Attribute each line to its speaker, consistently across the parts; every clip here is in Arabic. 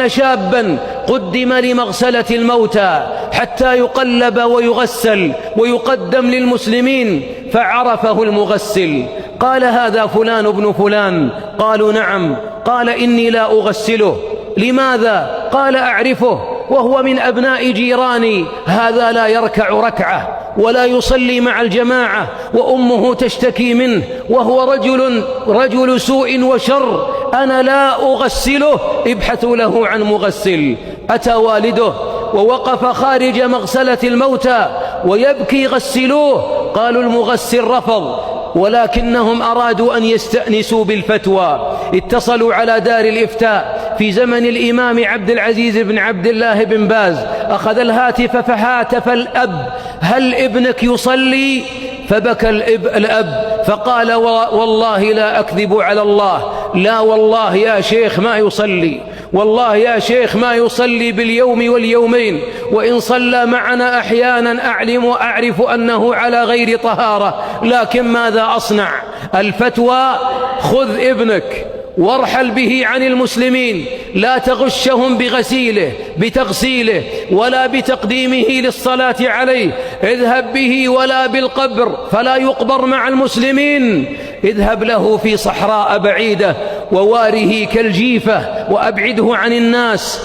Speaker 1: كان شابا قدم لمغسلة الموتى حتى يقلب ويغسل ويقدم للمسلمين، فعرفه المغسل قال: هذا فلان ابن فلان. قالوا: نعم. قال: إني لا أغسله. لماذا؟ قال: أعرفه وهو من أبناء جيراني، هذا لا يركع ركعة ولا يصلي مع الجماعة، وأمه تشتكي منه، وهو رجل سوء وشر، أنا لا أغسله، ابحثوا له عن مغسل. أتى والده ووقف خارج مغسلة الموتى ويبكي: غسلوه. قالوا: المغسل رفض، ولكنهم أرادوا أن يستأنسوا بالفتوى. اتصلوا على دار الإفتاء في زمن الإمام عبد العزيز بن عبد الله بن باز، أخذ الهاتف فهاتف الأب: هل ابنك يصلي؟ فبكى الأب فقال: والله لا أكذب على الله، لا والله يا شيخ ما يصلي، والله يا شيخ ما يصلي باليوم واليومين، وإن صلى معنا أحيانا أعرف أنه على غير طهارة، لكن ماذا أصنع؟ الفتوى: خذ ابنك وارحل به عن المسلمين، لا تغشهم بتغسيله ولا بتقديمه للصلاة عليه، اذهب به ولا بالقبر فلا يقبر مع المسلمين، اذهب له في صحراء بعيدة وواره كالجيفة وأبعده عن الناس.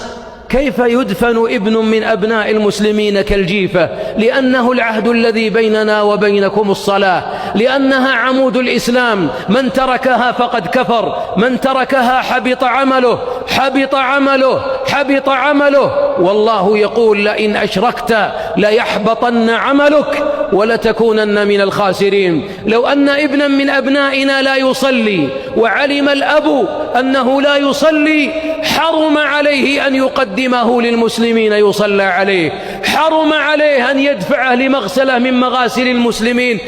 Speaker 1: كيف يدفن ابن من أبناء المسلمين كالجيفة؟ لأنه العهد الذي بيننا وبينكم الصلاة، لأنها عمود الإسلام، من تركها فقد كفر، من تركها حبط عمله. والله يقول: لئن أشركت ليحبطن عملك ولتكونن من الخاسرين. لو أن ابنا من أبنائنا لا يصلي وعلم الأب أنه لا يصلي، حرم عليه أن يقدمه للمسلمين يصلى عليه، حرم عليه أن يدفعه لمغسلة من مغاسل المسلمين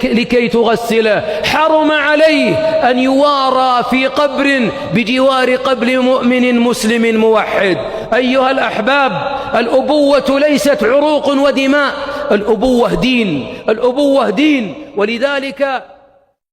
Speaker 1: لكي تغسله، حرم عليه أن يوارى في قبر بجوار قبر مؤمن مسلم موحد. أيها الأحباب، الأبوة ليست عروق ودماء، الأبوة دين، ولذلك